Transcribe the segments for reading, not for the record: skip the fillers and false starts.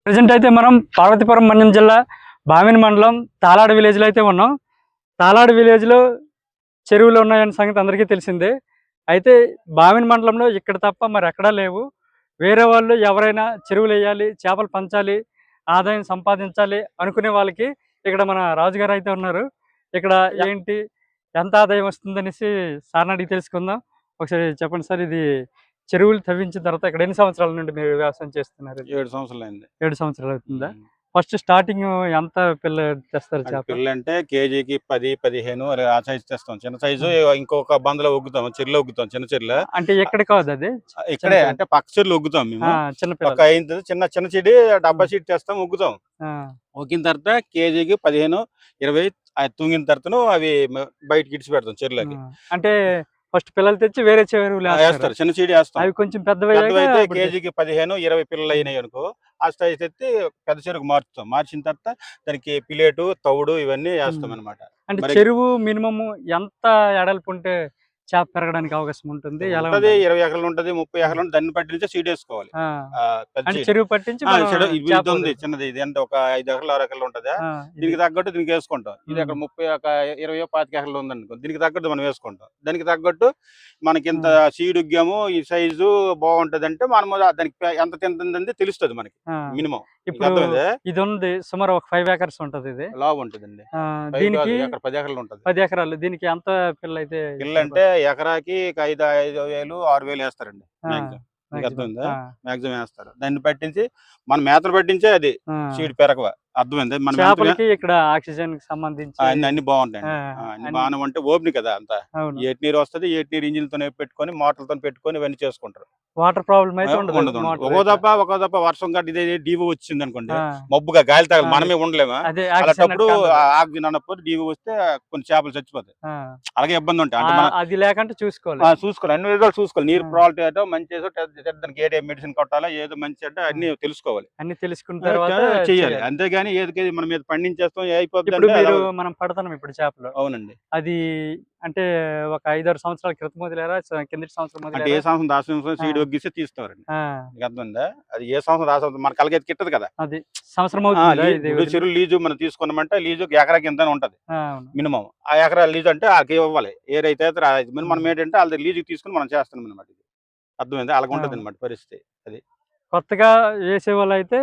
Present అయితే మనం పార్వతీపురం మన్యం జిల్లా బామిని మండలం తాలాడు విలేజ్లో అయితే ఉన్నాం. తాలాడు విలేజ్లో చెరువులు ఉన్నాయన్న సంగతి అందరికీ తెలిసిందే. అయితే బామిని మండలంలో ఇక్కడ తప్ప మరి ఎక్కడా లేవు. వేరే వాళ్ళు ఎవరైనా చెరువులు వేయాలి, చేపలు పంచాలి, ఆదాయం సంపాదించాలి అనుకునే వాళ్ళకి ఇక్కడ మన రాజుగారు అయితే ఉన్నారు. ఇక్కడ ఏంటి, ఎంత ఆదాయం వస్తుందనేసి సార్ని అడిగి తెలుసుకుందాం. ఒకసారి చెప్పండి సార్, ఇది చెరువులు తవ్వించిన తర్వాత ఇక్కడ ఎన్ని సంవత్సరాల నుండి మీరు వ్యవసాయం చేస్తున్నారు? 7 సంవత్సరాలైంది. 7 సంవత్సరాలు అవుతుందా? ఫస్ట్ స్టార్టింగ్ ఎంత పిల్ల తెస్తారు చేప? పిల్లంటే కేజీకి 10, 15 ఆ సైజు తెస్తాం. చిన్న సైజు ఇంకొక బందలో ఒగ్గుతాం, చెరులో ఒగ్గుతాం. చిన్న చెరులో అంటే ఎక్కడ కాదు అది ఇక్కడే అంటే పక్క చెరులు ఒగ్గుతాం మేము. చిన్న ఒక అయింది చిన్న చిన్న చెడి డబ్బా షీట్ తెస్తాం, ఒగ్గుతాం. ఒగ్గిన తర్వాత కేజీకి 15, 20 తూగిన తర్వాత అవి బయటకి ఇడిచి పెడతాం చెరులోకి. అంటే ఫస్ట్ పిల్లలు తెచ్చి వేరే చెరువులు వేస్తారు, చిన్న చీడి వేస్తాం. అవి కొంచెం పెద్దవి అయితే కేజీకి 15, 20 పిల్లలు అయినాయి అనుకో, ఆ స్టైజ్ ఎత్తి పెద్ద చెరువుకు మార్చుతాం. మార్చిన తర్వాత దానికి పిలేటు, తవుడు ఇవన్నీ వేస్తాం అనమాట. అంటే చెరువు మినిమం ఎంత ఎడల్పు ఉంటే చేప పెరగడానికి అవకాశం ఉంటుంది? 20 ఎకరాలు ఉంటది, 30 ఎకరాలు. దాన్ని పట్టించే సీడ్ వేసుకోవాలి. చెరువు పట్టించి ఉంది చిన్నది, ఇది అంటే ఒక 5 ఎకరాలు 6 ఎకరాలు ఉంటదా. దీనికి తగ్గట్టు దీనికి వేసుకుంటాం. ఇది అక్కడ 30, 20, 25 ఎకరాలు ఉందనుకో, దీనికి తగ్గట్టు మనం వేసుకుంటాం. దానికి తగ్గట్టు మనకి ఇంత సీడ్ ఉగ్గాము, ఈ సైజు బాగుంటది అంటే మనం దానికి ఎంత తింటుందని తెలుస్తుంది మనకి మినిమం. ఇది ఉంది సుమారు ఒక 5 ఎకర్స్ ఉంటది. ఇది లావు ఉంటదండి. దీనికి 10 ఎకరాలు ఉంటది. 10 ఎకరాలు. దీనికి ఎంత పిల్ల అయితే? పిల్ల అంటే ఎకరాకి 5,000, 6,000 వేస్తారండి అర్థమైందా. మాక్సిమం వేస్తారు. దాన్ని పట్టించి మన మేతలు పట్టించే అది సీడ్ పెరగవ. అర్థమైంది. మన ఇక్కడ ఆక్సిజన్ కి సంబంధించి అన్ని బాగుంటాయి. అన్ని బాగానే ఉంటే ఓపెన్ కదా అంతా. ఏటి నీరు వస్తుంది, ఏటి నీరు ఇంజిన్ తో పెట్టుకొని మోటార్లతో పెట్టుకొని ఇవన్నీ చేసుకుంటారు. వాటర్ ప్రాబ్లం అయితే ఉండదు. ఒక దప్ప వర్షం గట్టి ఇదే డీవో వచ్చింది అనుకోండి, మబ్బుగా గాలి తగలి మనమే ఉండలేమా. అలాంటప్పుడు ఆక్సిజన్ అన్నప్పుడు డీవో వస్తే కొన్ని చేపలు చచ్చిపోతాయి. అలాగే ఇబ్బంది ఉంటాయి. అంటే అది లేకంటే చూసుకోవాలి. అన్ని విధాలు చూసుకోవాలి. నీరు ప్రాబ్లం ఏదో మంచి దానికి ఏ మెడిసిన్ కొట్టాలా, ఏదో మంచి అంటే అన్ని తెలుసుకోవాలి. అన్ని తెలుసుకున్న తర్వాత చెయ్యాలి. అంతేగాని ఏది మనం మీద పండించేస్తాం అయిపోతుంది. మనం పడతాం ఇప్పుడు చేపలు. అవునండి. అది అంటే ఒక 5-6 సంవత్సరాల క్రితం మొదలైనా కిందటి సంవత్సరం అంటే ఏ సంవత్సరం దాసం సీడ్ ఒగ్గిస్తే తీస్తారండి. అర్థమైందా. అది ఏ సంవత్సరం దాసం మన కలగైతే కిట్టదు కదా. అది సంవత్సరం అవుతుంది. చెరువు లీజు మనం తీసుకున్నామంటే లీజుకి ఎకరాకి ఎంత ఉంటది మినిమం. ఆ ఎకరా లీజు అంటే వాళ్ళకి ఇవ్వాలి. ఏ రైతు అయితే మనం ఏంటంటే వాళ్ళ లీజుకి తీసుకుని మనం చేస్తున్నాం అనమాట. అర్థమైంది. అలాగ ఉంటది అనమాట పరిస్థితి. అది కొత్తగా వేసే వాళ్ళు అయితే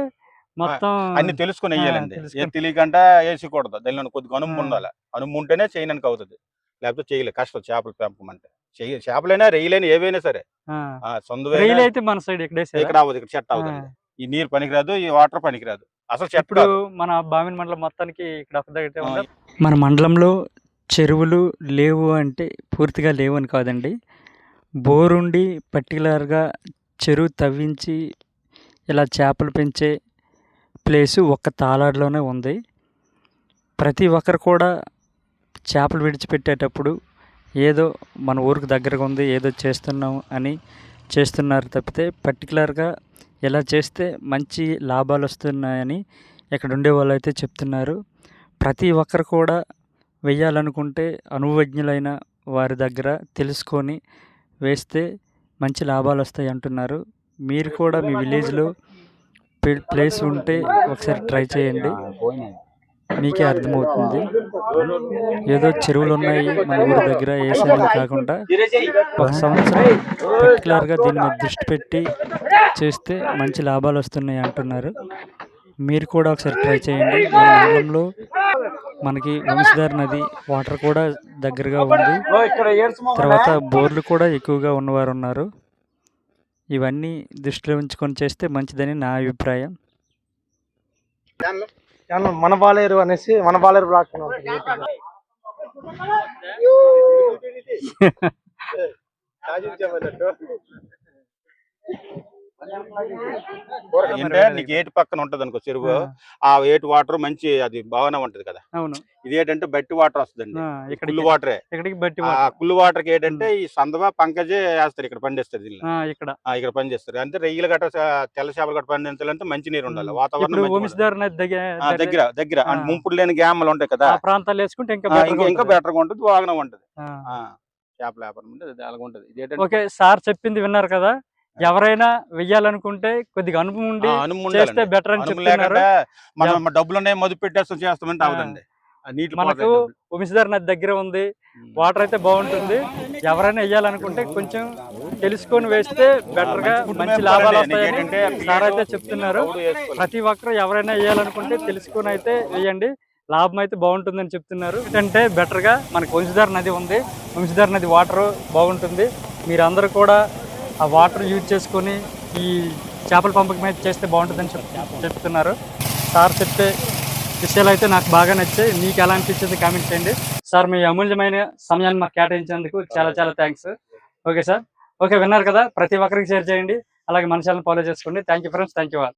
మొత్తం అన్ని తెలుసుకుని వేయాలండి. ఏం తెలియకుండా వేసుకోకూడదు. దానిలో కొద్దిగా అనుము ఉండాలి. అనుము ఉంటేనే చేయడానికి అవుతుంది, లేకపోతే చేయలేదు. కష్టం చేపలు పెంపకం అంటే. చేపలైనా రొయ్యలైనా ఏవైనా సరే అయితే మన సైడ్ ఇక్కడ అవ్వదు. ఇక్కడ చెట్టు అవుతుంది. ఈ నీరు పనికిరాదు, ఈ వాటర్ పనికిరాదు. అసలు చెట్టు మన బామిని మండలం మొత్తానికి ఇక్కడ మన మండలంలో చెరువులు లేవు అంటే పూర్తిగా లేవు అని కాదండి. బోరుండి పర్టికులర్గా చెరువు తవ్వించి ఇలా చేపలు పెంచే ప్లేసు ఒక్క తాలాడులోనే ఉంది. ప్రతి ఒక్కరు కూడా చేపలు విడిచిపెట్టేటప్పుడు ఏదో మన ఊరికి దగ్గరగా ఉంది, ఏదో చేస్తున్నాం అని చేస్తున్నారు తప్పితే పర్టికులర్గా ఇలా చేస్తే మంచి లాభాలు వస్తున్నాయని ఇక్కడ ఉండే వాళ్ళు అయితే చెప్తున్నారు. ప్రతి ఒక్కరు కూడా వెయ్యాలనుకుంటే అనుభవజ్ఞులైన వారి దగ్గర తెలుసుకొని వేస్తే మంచి లాభాలు వస్తాయి అంటున్నారు. మీరు కూడా మీ విలేజ్లో ప్లేస్ ఉంటే ఒకసారి ట్రై చేయండి, మీకే అర్థమవుతుంది. ఏదో చెరువులు ఉన్నాయి మన ఊరి దగ్గర వేసేది కాకుండా ఒక సంవత్సరం పర్టికులర్గా దీని మీద దృష్టి పెట్టి చేస్తే మంచి లాభాలు వస్తున్నాయి అంటున్నారు. మీరు కూడా ఒకసారి ట్రై చేయండి. మన మండలంలో మనకి వంశధార నది వాటర్ కూడా దగ్గరగా ఉంది. తర్వాత బోర్లు కూడా ఎక్కువగా ఉన్నవారు ఉన్నారు. ఇవన్నీ దృష్టిలో ఉంచుకొని చేస్తే మంచిదని నా అభిప్రాయం. మన బాలేరు అనేసి మన బాలేరు బ్లాక్ అంటే నీకు ఏటి పక్కన ఉంటది అనుకో చెరువు, ఆ ఏటి వాటర్ మంచి అది బాగానే ఉంటది కదా. ఇది ఏంటంటే బట్టి వాటర్ వస్తుందండి, కుళ్ళు వాటరే. కుళ్ళు వాటర్ కి ఏంటంటే ఈ సందవ పంకజే వేస్తారు, ఇక్కడ పండిస్తారు. ఇక్కడ పనిచేస్తారు. అంటే రొయ్యలు గట్ట తెల్ల చేపలు గట్ట పండించాలంటే మంచి నీరు ఉండాలి, వాతావరణం దగ్గర దగ్గర ముంపుడు లేని గ్యామలు ఉంటాయి కదా, ప్రాంతాలు వేసుకుంటే ఇంకా బెటర్ గా ఉంటది, బాగానే ఉంటది. చేపల వ్యాపారం అంటే అలాగ ఉంటది. ఓకే సార్ చెప్పింది విన్నారు కదా. ఎవరైనా వెయ్యాలనుకుంటే కొద్దిగా అనుభవం ఉండి చేస్తే బెటర్ అని చెప్తున్నారు. మనం డబ్బులు మదుపు పెట్టేస్తాం చేస్తామంటే అవదండి. మనకు వంశధార నది దగ్గర ఉంది, వాటర్ అయితే బాగుంటుంది. ఎవరైనా వెయ్యాలనుకుంటే కొంచెం తెలుసుకొని వేస్తే బెటర్ గా మంచి లాభాలు వస్తాయని సార్ అయితే చెప్తున్నారు. ప్రతి ఒక్కరు ఎవరైనా వేయాలనుకుంటే తెలుసుకొని అయితే వేయండి, లాభం అయితే బాగుంటుందని చెప్తున్నారు. ఏంటంటే బెటర్ గా మనకు వంశధార నది ఉంది, వంశధార నది వాటర్ బాగుంటుంది. మీరందరూ కూడా ఆ వాటర్ యూజ్ చేసుకొని ఈ చేపల పెంపకం అయితే చేస్తే బాగుంటుందని చెప్తున్నారు. సార్ చెప్పే విషయాలు అయితే నాకు బాగా నచ్చాయి. మీకు ఎలా అనిపించింది కామెంట్ చేయండి. సార్ మీ అమూల్యమైన సమయాన్ని మాకు కేటాయించేందుకు చాలా చాలా థ్యాంక్స్. ఓకే సార్, ఓకే విన్నారు కదా, ప్రతి ఒక్కరికి షేర్ చేయండి, అలాగే మన ఛానల్ ఫాలో చేసుకోండి. Thank you friends, thank you all.